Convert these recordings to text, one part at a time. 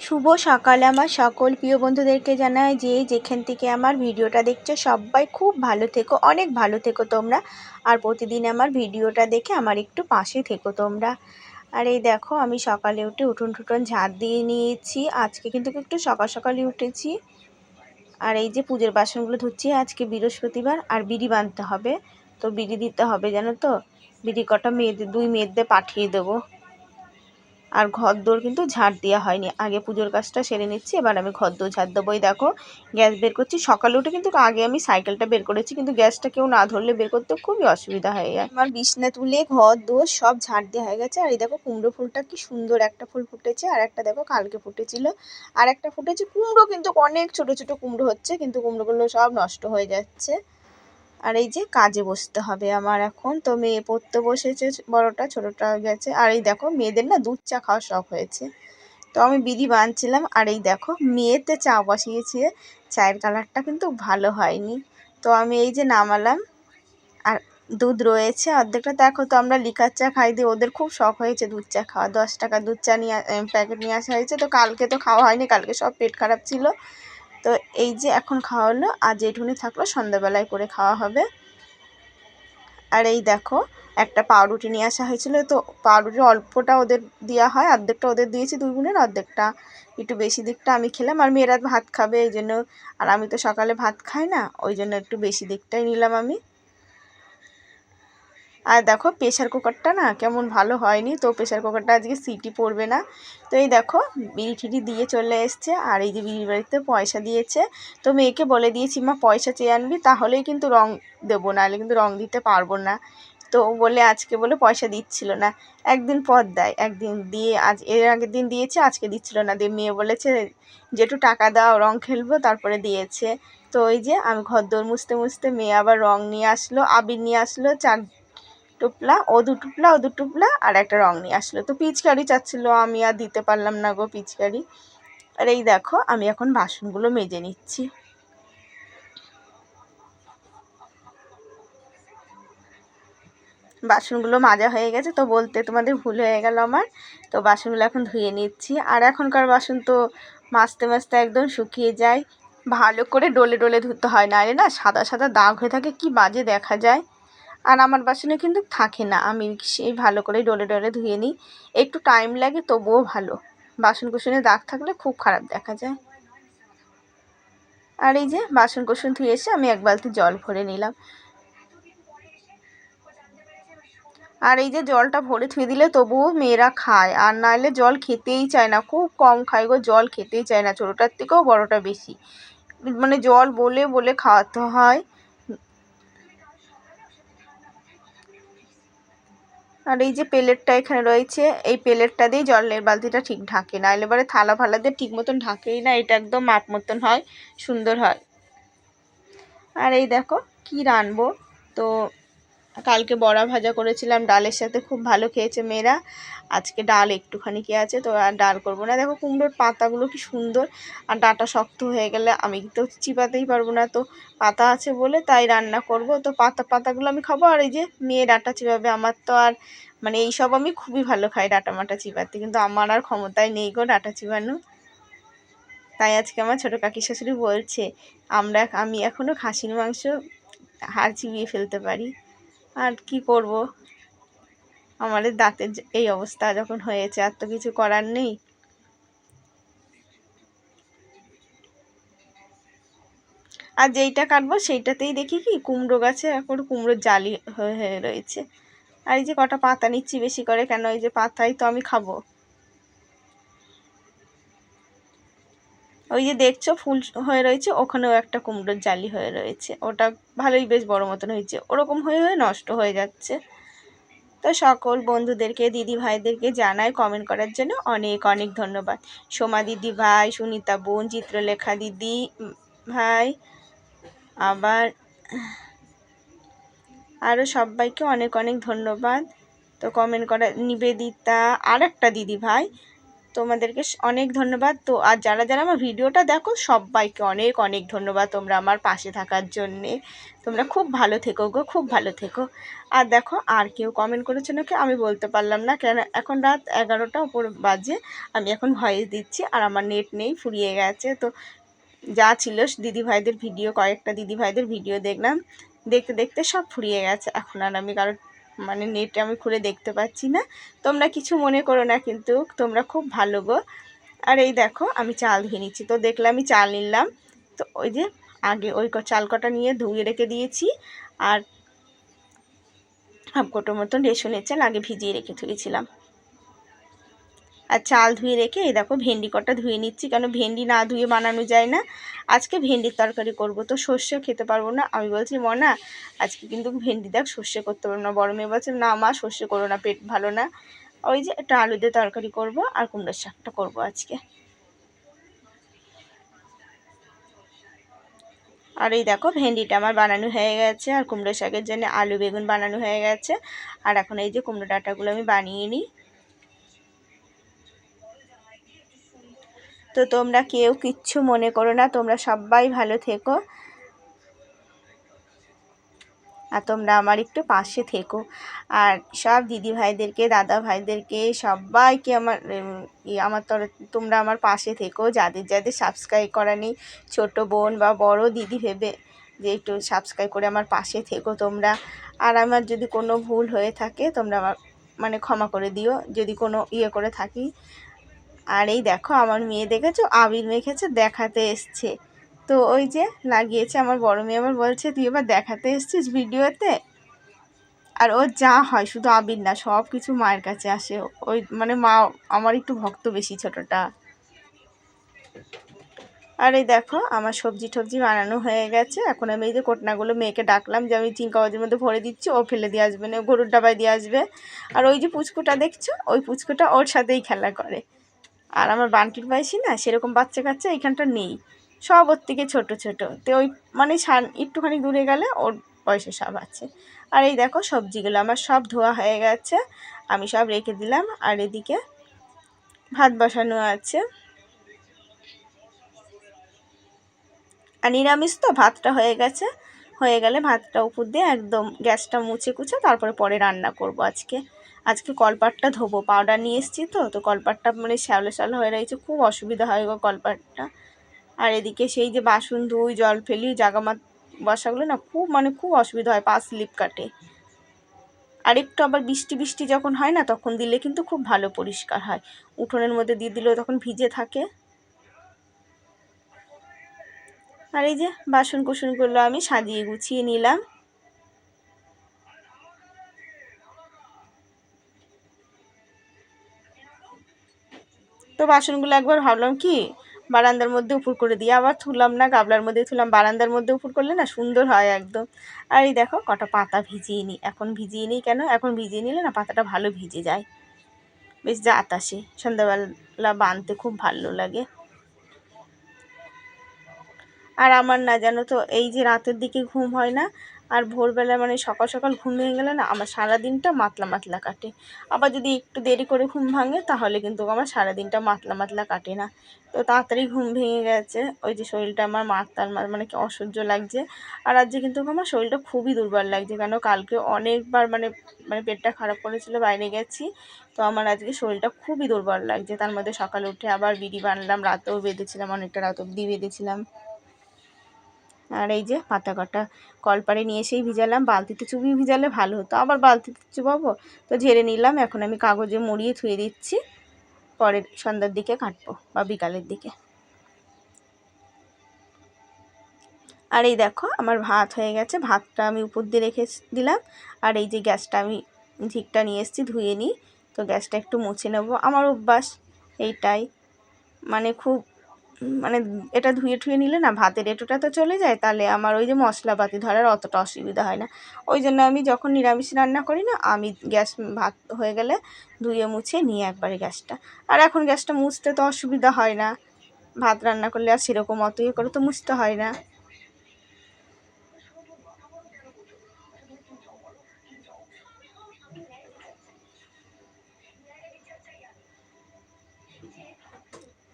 শুভ সকাল আমার সকল প্রিয় বন্ধুদেরকে জানাই যে যেখান থেকে আমার ভিডিওটা দেখছো সবাই খুব ভালো থেকো, অনেক ভালো থেকো তোমরা। আর প্রতিদিন আমার ভিডিওটা দেখে আমার একটু পাশে থেকো তোমরা। আর এই দেখো আমি সকালে উঠে উঠোন টুটন ঝাড় দিয়ে নিয়েছি। আজকে কিন্তু একটু সকাল সকালই উঠেছি। আর এই যে পুজোর বাসনগুলো ধুচ্ছি। আজকে বৃহস্পতিবার আর বিড়ি বাঁধতে হবে, তো বিড়ি দিতে হবে জানো তো। বিড়ি কটা মেয়েদের, 2 মেয়েদের পাঠিয়ে দেবো। আর ঘরদোর কিন্তু ঝাড় দেওয়া হয়নি, আগে পুজোর কাজটা সেরে নিচ্ছি, এবার আমি ঘরদোর ঝাড় দেবো। এই দেখো গ্যাস বের করছি। সকালে উঠে কিন্তু আগে আমি সাইকেলটা বের করেছি, কিন্তু গ্যাসটা কেউ না ধরলে বের করতে খুবই অসুবিধা হয়ে যায়। আমার বিছনা তুলে ঘরদোর সব ঝাড় দেওয়া হয়ে গেছে। আর এই দেখো কুমড়ো ফুলটা কি সুন্দর, একটা ফুল ফুটেছে আর একটা দেখো কালকে ফুটেছিল আর একটা ফুটেছে। কুমড়ো কিন্তু অনেক ছোট ছোট কুমড়ো হচ্ছে, কিন্তু কুমড়োগুলো সব নষ্ট হয়ে যাচ্ছে। আর এই যে কাজে বসতে হবে আমার এখন। তো মেয়ে পড়তে বসেছে, বড়টা, ছোটটা গেছে। আর এই দেখো মেয়েদের না দুধ চা খাওয়ার শখ হয়েছে, তো আমি বিড়ি বাঁধছিলাম। আর এই দেখো মেয়েতে চা বসিয়েছে, চায়ের কালারটা কিন্তু ভালো হয়নি। তো আমি এই যে নামালাম, আর দুধ রয়েছে অর্ধেকটা। দেখো তো আমরা লিকার চা খাই দিই, ওদের খুব শখ হয়েছে দুধ চা খাওয়া। 10 টাকা দুধ চা নিয়ে প্যাকেট নিয়ে আসা হয়েছে। তো কালকে তো খাওয়া হয়নি, কালকে সব পেট খারাপ ছিল। তো এই যে এখন খাওয়া হলো, আর যেটুকুনি থাকলো সন্ধ্যাবেলায় করে খাওয়া হবে। আর এই দেখো একটা পাউরুটি নিয়ে আসা হয়েছিল, তো পাউরুটির অল্পটা ওদের দেওয়া হয়, অর্ধেকটা ওদের দিয়েছি, 2 বোনের, অর্ধেকটা একটু বেশি দিকটা আমি খেলাম। আর মেয়েরা ভাত খাবে এই জন্য, আর আমি তো সকালে ভাত খাই না, ওই জন্য একটু বেশি দিকটাই নিলাম আমি। আর দেখো প্রেশার কুকারটা না কেমন ভালো হয়নি, তো প্রেশার কুকারটা আজকে সিটি পড়বে না। তো এই দেখো বিড়ি ঠিড়ি দিয়ে চলে এসছে। আর এই যে বিড়ির বাড়িতে পয়সা দিয়েছে, তো মেয়েকে বলে দিয়েছি মা পয়সা চেয়ে আনবি, তাহলেই কিন্তু রং দেবো, নাহলে কিন্তু রং দিতে পারবো না। তো বলে আজকে বলে পয়সা দিচ্ছিল না, একদিন পর দেয়, একদিন দিয়ে আজ এর আগের দিন দিয়েছে, আজকে দিচ্ছিল না। দিয়ে মেয়ে বলেছে যে একটু টাকা দাও রং খেলবো, তারপরে দিয়েছে। তো ওই যে আমি ঘরদোর মুছতে মুছতে মেয়ে আবার রং নিয়ে আসলো, আবির নিয়ে আসলো 4 টোপলা, ও 2 টোপলা, ও 2 টোপলা, আর একটা রং নিয়ে আসলো। তো পিচকারি চাচ্ছিল, আমি আর দিতে পারলাম না গো পিচকারি। আর এই দেখো আমি এখন বাসনগুলো মেজে নিচ্ছি। বাসনগুলো মাজা হয়ে গেছে, তো বলতে তোমাদের ভুল হয়ে গেল আমার। তো বাসনগুলো এখন ধুয়ে নিচ্ছি। আর এখনকার বাসন তো মাজতে মাজতে একদম শুকিয়ে যায়, ভালো করে ডলে ডলে ধুতে হয়, না না সাদা সাদা দাগ হয়ে থাকে, কি বাজে দেখা যায়। আর আমার বাসনে কিন্তু থাকে না, আমি সেই ভালো করে ডলে ডলে ধুয়ে নিই। একটু টাইম লাগে তবুও ভালো, বাসন কুসনে দাগ থাকলে খুব খারাপ দেখা যায়। আর এই যে বাসন কুসন ধুয়ে এসে আমি 1 বালতি জল ভরে নিলাম। আর এই যে জলটা ভরে থুয়ে দিলে তবুও মেয়েরা খায়, আর নাহলে জল খেতেই চায় না, খুব কম খায় গো, জল খেতেই চায় না, ছোটোটার থেকেও বড়টা বেশি। মানে জল বলে বলে খাওয়াতে হয়। আর এই যে প্লেটটা এখানে রয়েছে, এই প্লেটটা দিয়ে জলের বালতিটা ঠিক ঢাকে, নাহলে এবারে থালা ফালা দিয়ে ঠিক মতন ঢাকেই না, এটা একদম মাপ মতন হয়, সুন্দর হয়। আর এই দেখো কি রানবো, তো কালকে বড়া ভাজা করেছিলাম ডালের সাথে, খুব ভালো খেয়েছে মেয়েরা। আজকে ডাল একটুখানি কি আছে, তো আর ডাল করবো না। দেখো কুমড়োর পাতাগুলো কি সুন্দর, আর ডাঁটা শক্ত হয়ে গেলে আমি তো চিবাতেই পারবো না, তো পাতা আছে বলে তাই রান্না করব। তো পাতাগুলো আমি খাবো, আর এই যে মেয়ে ডাঁটা চিবাবে। আমার তো আর মানে এইসব আমি খুবই ভালো খাই ডাঁটা মাটা চিবাতে, কিন্তু আমার আর ক্ষমতায় নেই গো ডাঁটা চিবানো। তাই আজকে আমার ছোটো কাকি শাশুড়ি বলছে আমি এখনও খাসির মাংস হাড় চিবিয়ে ফেলতে পারি। আর কি করব, আমাদের দাঁতের এই অবস্থা যখন হয়েছে, আর তো কিছু করার নেই। আর যেইটা কাটবো সেইটাতেই দেখি কি কুমড়ো গাছে এখন কুমড়োর জালি হয়ে হয়ে রয়েছে। আর এই যে কটা পাতা নিচ্ছি বেশি করে, কেন এই যে পাতাই তো আমি খাবো। ওই যে দেখছো ফুল হয়ে রয়েছে, ওখানেও একটা কুমড়োর জালি হয়ে রয়েছে, ওটা ভালোই বেশ বড় মতন হয়েছে, ওরকম হয়ে হয়ে নষ্ট হয়ে যাচ্ছে। তো সকল বন্ধুদেরকে, দিদি ভাইদেরকে জানাই কমেন্ট করার জন্য অনেক অনেক ধন্যবাদ। সোমা দিদি ভাই, সুনিতা বোন, চিত্রলেখা দিদি ভাই, আবার আরও সবাইকে অনেক অনেক ধন্যবাদ। তো কমেন্ট করা, নিবেদিতা, আর একটা দিদি ভাই, তোমাদেরকে অনেক ধন্যবাদ। তো আর যারা যারা আমার ভিডিওটা দেখো সবাইকে অনেক অনেক ধন্যবাদ তোমরা আমার পাশে থাকার জন্যে। তোমরা খুব ভালো থেকো গো, খুব ভালো থেকো। আর দেখো আর কেউ কমেন্ট করেছো নাকি আমি বলতে পারলাম না, কেন এখন রাত 11টা উপর বাজে। আমি এখন ভয়েস দিচ্ছি আর আমার নেট নেই, ফুরিয়ে গেছে। তো যা ছিল দিদিভাইদের ভিডিও, কয়েকটা দিদিভাইদের ভিডিও দেখলাম, দেখতে দেখতে সব ফুরিয়ে গেছে। এখন আর আমি কারোর মানে নেটে আমি খুলে দেখতে পাচ্ছি না। তোমরা কিছু মনে করো না কিন্তু, তোমরা খুব ভালো গো। আর এই দেখো আমি চাল ধুয়ে নিচ্ছি। তো দেখলাম আমি চাল নিলাম, তো ওই যে আগে ওই চাল কটা নিয়ে ধুয়ে রেখে দিয়েছি। আর হাফ কোটোর মতন রেশনের চাল আগে ভিজিয়ে রেখে ধুয়েছিলাম। আর চাল ধুয়ে রেখে এই দেখো ভেন্ডি কটা ধুয়ে নিচ্ছি, কেন ভেন্ডি না ধুয়ে বানানো যায় না। আজকে ভেন্ডির তরকারি করব, তো সর্ষে খেতে পারবো না। আমি বলছি মনা আজকে কিন্তু ভেন্ডি দেখ সর্ষে করতে পারবো না। বড় মেয়ে বলছে না মা সর্ষে করো না, পেট ভালো না। ওই যে একটা আলু দিয়ে তরকারি করব আর কুমড়োর শাকটা করবো আজকে। আর এই দেখো ভেন্ডিটা আমার বানানো হয়ে গেছে, আর কুমড়ো শাকের জন্য আলু বেগুন বানানো হয়ে গেছে। আর এখন এই যে কুমড়ো ডাঁটাগুলো আমি বানিয়ে নিই। তো তোমরা কেউ কিচ্ছু মনে করো না, তোমরা সবাই ভালো থেকো। আর তোমরা আমার একটু পাশে থেকো। আর সব দিদি ভাইদেরকে, দাদা ভাইদেরকে, সবাইকে আমার আমার তোমরা আমার পাশে থেকো। যাদের যাদের সাবস্ক্রাইব করা নেই, ছোটো বোন বা বড় দিদি ভেবে যে একটু সাবস্ক্রাইব করে আমার পাশে থেকো তোমরা। আর আমার যদি কোনো ভুল হয়ে থাকে তোমরা আমার মানে ক্ষমা করে দিও যদি কোনো ইয়ে করে থাকি। আর এই দেখো আমার মেয়ে দেখেছো আবির মেখেছে, দেখাতে এসছে। তো ওই যে লাগিয়েছে, আমার বড় মেয়ে আবার বলছে তুই এবার দেখাতে এসছিস ভিডিওতে। আর ও যা হয় শুধু আবির না, সব কিছু মায়ের কাছে আসে। ওই মানে মা আমার একটু ভক্ত বেশি ছোটটা। আর এই দেখো আমার সবজি টবজি বানানো হয়ে গেছে। এখন আমি এই যে কোটনাগুলো মেয়েকে ডাকলাম যে আমি চিন কাগজের মধ্যে ভরে দিচ্ছি, ও ফেলে দিয়ে আসবে না, গরুর ডাবায় দিয়ে আসবে। আর ওই যে পুচকুটা দেখছো, ওই পুচকুটা ওর সাথেই খেলা করে। আর আমার বান্টির বয়সী না সেরকম বাচ্চা কাচ্চা এইখানটা নেই, সব ওর থেকে ছোটো ছোটো। তো ওই মানে একটুখানি দূরে গেলে ওর বয়সে সব আছে। আর এই দেখো সবজিগুলো আমার সব ধোয়া হয়ে গেছে, আমি সব রেখে দিলাম। আর এদিকে ভাত বসানো আছে। আর নিরামিষ তো ভাতটা হয়ে গেছে, হয়ে গেলে ভাতটা উপর দিয়ে একদম গ্যাসটা মুছে কুছে তারপরে পরে রান্না করব আজকে। আজকে কলপাটটা ধোবো, পাউডার নিয়ে এসেছি তো কলপাটটা মানে শ্যাওলা শ্যাওলা হয়ে রয়েছে, খুব অসুবিধা হয় গো কলপাটটা। আর এদিকে সেই যে বাসন ধুই, জল ফেলি, জাগামা বসাগুলো না খুব মানে খুব অসুবিধা হয়, পা স্লিপ কাটে। আর একটু আবার বৃষ্টি বৃষ্টি যখন হয় না তখন দিলে কিন্তু খুব ভালো পরিষ্কার হয়। উঠোনের মধ্যে দিয়ে দিলেও তখন ভিজে থাকে। আর এই যে বাসন কুসনগুলো আমি সাজিয়ে গুছিয়ে নিলাম। তো বাসনগুলো একবার ভাবলাম কি বারান্দার মধ্যে উপর করে দিয়ে, আবার তুললাম না, গাবলার মধ্যে তুললাম, বারান্দার মধ্যে উপর করলে না সুন্দর হয় একদম। আর এই দেখো কটা পাতা ভিজিয়ে নিই, এখন ভিজিয়ে নিই কেন, এখন ভিজিয়ে নিলে না পাতাটা ভালো ভিজে যায়, বেশ জাত আসে, সন্ধ্যাবেলা বানতে খুব ভালো লাগে। আর আমার না জানো তো এই যে রাতের দিকে ঘুম হয় না, আর ভোরবেলা মানে সকাল সকাল ঘুম ভেঙে গেলে না আমার সারাদিনটা মাতলা মাতলা কাটে। আবার যদি একটু দেরি করে ঘুম ভাঙে তাহলে কিন্তু আমার সারাদিনটা মাতলা মাতলা কাটে না। তো তাড়াতাড়ি ঘুম ভেঙে গেছে, ওই যে শরীরটা আমার মাতাল মানে কি অসহ্য লাগছে। আর আজকে কিন্তু আমার শরীরটা খুবই দুর্বল লাগছে, কেন কালকে অনেকবার মানে মানে পেটটা খারাপ করেছিল, বাইরে গেছি। তো আমার আজকে শরীরটা খুবই দুর্বল লাগছে। তার মধ্যে সকালে উঠে আবার বিড়ি বানলাম, রাতেও বেঁধেছিলাম, অনেকটা রাত অবধি বেঁধেছিলাম। আর এই যে পাতা কটা কলপাড়ে নিয়ে এসেই ভিজালাম, বালতিতে চুবিয়ে ভিজালে ভালো হতো, আবার বালতিতে চুবাবো। তো ঝেড়ে নিলাম, এখন আমি কাগজে মুড়িয়ে ধুয়ে দিচ্ছি, পরের সন্ধ্যার দিকে কাটবো বা বিকালের দিকে। আর এই দেখো আমার ভাত হয়ে গেছে, ভাতটা আমি উপর দিয়ে রেখে দিলাম। আর এই যে গ্যাসটা আমি ঝিকটা নিয়ে এসেছি ধুয়ে নিই, তো গ্যাসটা একটু মুছে নেবো, আমার অভ্যাস এইটাই। মানে খুব মানে এটা ধুয়ে ঠুয়ে নিলে না ভাতের এঁটোটা তো চলে যায়, তাহলে আমার ওই যে মশলাপাতি ধরার অতটা অসুবিধা হয় না। ওই জন্য আমি যখন নিরামিষ রান্না করি না, আমি গ্যাস ভাত হয়ে গেলে ধুয়ে মুছে নিয়ে একবারে গ্যাসটা। আর এখন গ্যাসটা মুছতে তো অসুবিধা হয় না, ভাত রান্না করলে আর সেরকম অত ইয়ে করে তো মুছতে হয় না।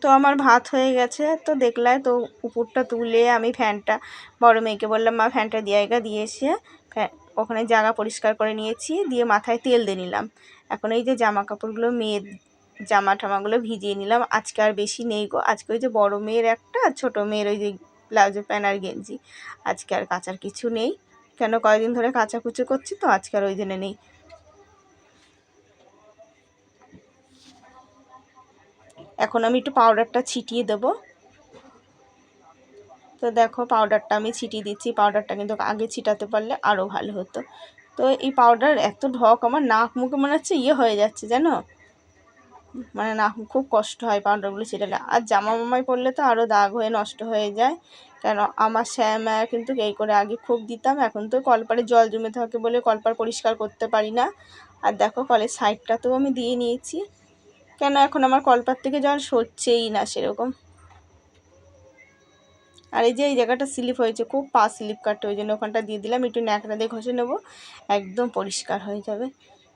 তো আমার ভাত হয়ে গেছে, তো দেখলাম তো উপরটা তুলে আমি ফ্যানটা বড় মেয়েকে বললাম মা ফ্যানটা দিয়ে এসে ওখানে জায়গা পরিষ্কার করে নিয়েছি, দিয়ে মাথায় তেল দিয়ে নিলাম। এখন এই যে জামা কাপড়গুলো মেয়ের জামা টামাগুলো ভিজিয়ে নিলাম। আজকে আর বেশি নেই গো, আজকে ওই যে বড় মেয়ের একটা, ছোট মেয়ের ওই যে ব্লাউজের প্যান্ট আর গেঞ্জি, আজকে আর কাচার কিছু নেই। কেন কয়েকদিন ধরে কাচাকুচি করছি তো আজকে আর ওই জন্য নেই। এখন আমি একটু পাউডারটা ছিটিয়ে দেবো। তো দেখো পাউডারটা আমি ছিটিয়ে দিচ্ছি, পাউডারটা কিন্তু আগে ছিটাতে পারলে আরও ভালো হতো। তো এই পাউডার এত ঢক, আমার নাক মুখে মনে হচ্ছে হয়ে যাচ্ছে জানো, মানে নাক খুব কষ্ট হয় পাউডারগুলো ছিটালে। আর জামা মামাই পরলে তো আরও দাগ হয়ে নষ্ট হয়ে যায়। কেন আমার শ্যামা কিন্তু এই করে আগে খুব দিতাম, এখন তো কলপারে জল জমে থাকে বলে কলপার পরিষ্কার করতে পারি না। আর দেখো কলের সাইডটাতেও আমি দিয়ে নিয়েছি, কেন এখন আমার কলপার থেকে জল সরছেই না সেরকম। আর এই যে এই জায়গাটা স্লিপ হয়েছে, খুব পা স্লিপ কাটে, ওই জন্য ওখানটা দিয়ে দিলাম, একটু ন্যাকড়া দিয়ে ঘষে নেবো, একদম পরিষ্কার হয়ে যাবে।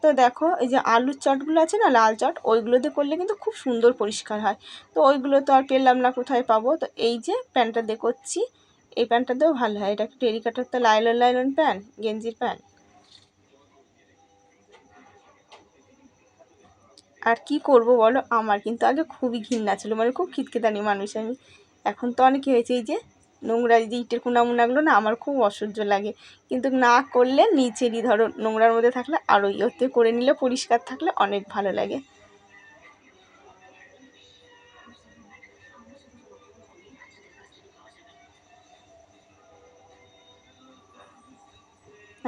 তো দেখো এই যে আলুর চটগুলো আছে না, লাল চট, ওইগুলোতে করলে কিন্তু খুব সুন্দর পরিষ্কার হয়। তো ওইগুলো তো আর পেলাম না, কোথায় পাবো। তো এই যে প্যান্টটা দিয়ে করছি, এই প্যান্টটাতেও ভালো হয়, এটা একটু টেরিকাটার তো লাইলন প্যান্ট, গেঞ্জির প্যান্ট। আর কি করব বলো, আমার কিন্তু আগে খুবই ঘৃণা ছিল, মানে খুব খিটখিটানি মানুষ আমি। এখন তো অনেক হয়েছে, এই যে নোংরা যে ইটের কুনামুনাগুলো না আমার খুব অসহ্য লাগে, কিন্তু না করলে নিচেরই ধরো নোংরার মধ্যে থাকলে আরও ইয়েতে করে নিলে পরিষ্কার থাকলে অনেক ভালো লাগে।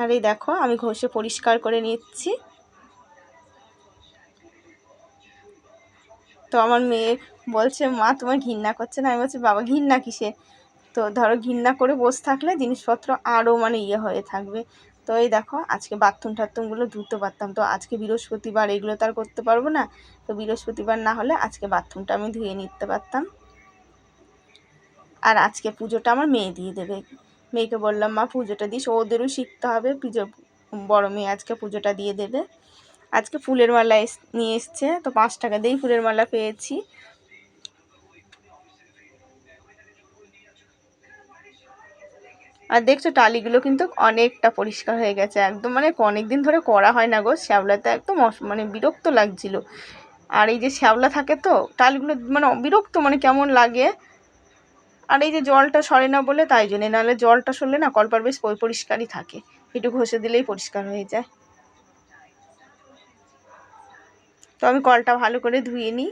আর এই দেখো আমি ঘষে পরিষ্কার করে নিচ্ছি। তো আমার মেয়ে বলছে মা তোমার ঘৃণা করছে না, আমি বলছি বাবা ঘৃণা কিসে। তো ধরো ঘৃণা করে বসে থাকলে জিনিসপত্র আরও মানে হয়ে থাকবে। তো এই দেখো আজকে বাথরুম টাথরুমগুলো ধুতে পারতাম, তো আজকে বৃহস্পতিবার এগুলো তো আর করতে পারবো না। তো বৃহস্পতিবার না হলে আজকে বাথরুমটা আমি ধুয়ে নিতে পারতাম। আর আজকে পুজোটা আমার মেয়ে দিয়ে দেবে, মেয়েকে বললাম মা পুজোটা দিস, ওদেরও শিখতে হবে পুজো, বড় মেয়ে আজকে পুজোটা দিয়ে দেবে। আজকে ফুলের মালা নিয়ে এসছে, তো 5 টাকা দিয়েই ফুলের মালা পেয়েছি। আর দেখছো টালিগুলো কিন্তু অনেকটা পরিষ্কার হয়ে গেছে একদম, মানে অনেক দিন ধরে করা হয় না গো, শ্যাওলাতে একদম মানে বিরক্ত লাগছিল। আর এই যে শ্যাওলা থাকে তো টালিগুলো মানে বিরক্ত, মানে কেমন লাগে। আর এই যে জলটা সরে না বলে তাই জন্যে, নাহলে জলটা সরলে না কলপার বেশ পরিষ্কারই থাকে, একটু ঘষে দিলেই পরিষ্কার হয়ে যায়। তো আমি কলটা ভালো করে ধুয়ে নিই।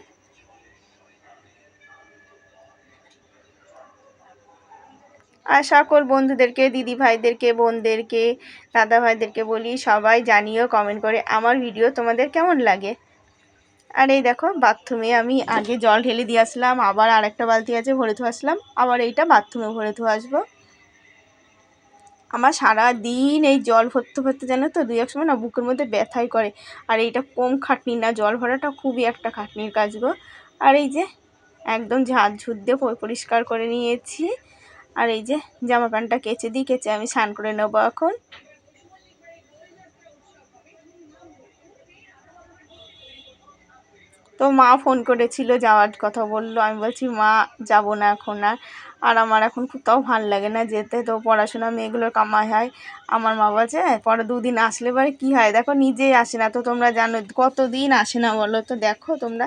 আর সকল বন্ধুদেরকে, দিদি ভাইদেরকে, বোনদেরকে, দাদা ভাইদেরকে বলি সবাই জানিও কমেন্ট করে আমার ভিডিও তোমাদের কেমন লাগে। আর এই দেখো বাথরুমে আমি আগে জল ঢেলে দিয়ে আসলাম, আবার আরেকটা বালতি আছে ভরে ধুয়ে আসলাম, আবার এইটা বাথরুমে ভরে ধুয়ে আসবো। আমার সারা দিন এই জল ভরতে ভরতে জানো তো 2-1 সময় না বুকের মধ্যে ব্যথাই করে। আর এইটা কম খাটনি না, জল ভরাটা খুবই একটা খাটনির কাজ গো। আর এই যে একদম ঝাড় ঝুট দিয়ে পরিষ্কার করে নিয়েছি। আর এই যে জামা প্যান্টটা কেচে দিই, কেচে আমি স্নান করে নেবো এখন। তো মা ফোন করেছিল, যাওয়ার কথা বললো, আমি বলছি মা যাব না এখন আর আমার এখন কোথাও ভাল লাগে না যেতে, তো পড়াশোনা মেয়েগুলোর কামাই হয়। আমার মা বলছে পরে 2 দিন আসলে পরে কী হয়, দেখো নিজেই আসে না, তো তোমরা জানো কতদিন আসে না বলো। তো দেখো তোমরা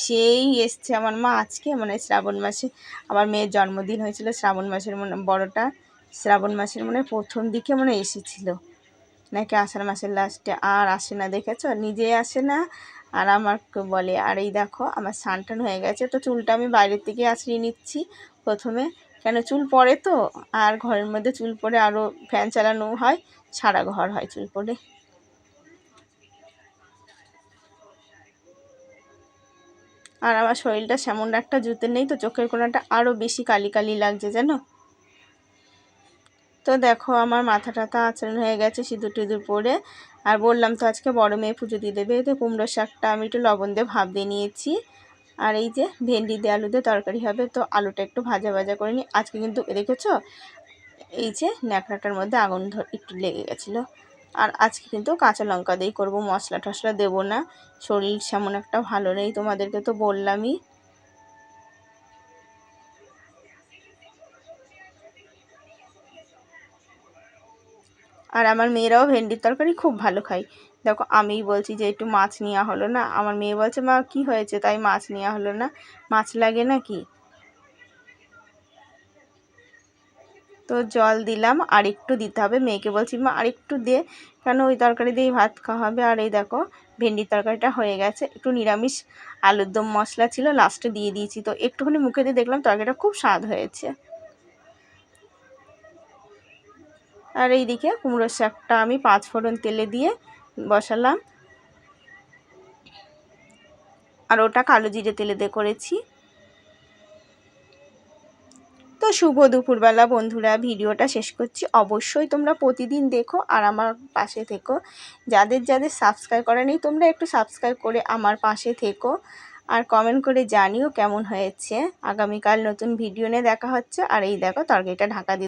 সেই এসছে আমার মা আজকে, মানে শ্রাবণ মাসে আমার মেয়ের জন্মদিন হয়েছিল, শ্রাবণ মাসের মানে বড়টা শ্রাবণ মাসের মানে প্রথম দিকে মানে এসেছিলো, নাকি আষাঢ় মাসের লাস্টে, আর আসে না, দেখেছো নিজেই আসে না আর আমাকে বলে। আর এই দেখো আমার স্নান টান হয়ে গেছে, তো চুলটা আমি বাইরের থেকে আঁচড়িয়ে নিচ্ছি প্রথমে, কেন চুল পড়ে তো, আর ঘরের মধ্যে চুল পড়ে আরও ফ্যান চালানো হয়, সারা ঘর হয় চুল পড়ে। আর আমার শরীরটা সেমন একটা জুতে নেই, তো চোখের কোণাটা আরও বেশি কালি কালি লাগছে জানো। তো দেখো আমার মাথা টাথা আঁচড়ানো হয়ে গেছে সিঁদুর টিঁদুর পরে। আর বললাম তো আজকে বড় মেয়ে পুজো দিয়ে দেবে, তো কুমড়ো শাকটা আমি একটু লবণ দিয়ে ভাপ দিয়ে নিয়েছি। আর এই যে ভেন্ডি দিয়ে আলু দিয়ে তরকারি হবে, তো আলুটা একটু ভাজা ভাজা করে নিই। আজকে কিন্তু দেখেছো এই যে ন্যাকড়াটার মধ্যে আগুন একটু লেগে গেছিলো। আর আজকে কিন্তু কাঁচা লঙ্কা দিয়েই করবো, মশলা টশলা দেবো না, শরীর সেমন একটা ভালো নেই, তোমাদেরকে তো বললামই। আর আমার মেয়েরাও ভেন্ডির তরকারি খুব ভালো খায়। দেখো আমিই বলছি যে একটু মাছ নেওয়া হলো না, আমার মেয়ে বলছে মা কি হয়েছে তাই মাছ নেওয়া হলো না, মাছ লাগে না কি। তো জল দিলাম, আর একটু দিতে হবে, মেয়েকে বলছি মা আর একটু দে, কেন ওই তরকারি দিয়েই ভাত খাওয়া হবে। আর এই দেখো ভেন্ডির তরকারিটা হয়ে গেছে, একটু নিরামিষ আলুর দম মশলা ছিল লাস্টে দিয়ে দিয়েছি, তো একটুখানি মুখে দিয়ে দেখলাম তরকারিটা খুব স্বাদ হয়েছে। আর এইদিকে কুমড়োর শাকটা আমি 5 ফোড়ন তেলে দিয়ে বসালাম, আর ওটা কালো জিরে তেলে দিয়ে করেছি। তো শুভ দুপুরবেলা বন্ধুরা, ভিডিওটা শেষ করছি। অবশ্যই তোমরা প্রতিদিন দেখো আর আমার পাশে থেকো। যাদের যাদের সাবস্ক্রাইব করা নেই তোমরা একটু সাবস্ক্রাইব করে আমার পাশে থেকো, আর কমেন্ট করে জানিও কেমন হয়েছে। আগামীকাল নতুন ভিডিও নিয়ে দেখা হচ্ছে। আর এই দেখো তরকারিটা ঢাকা দিয়ে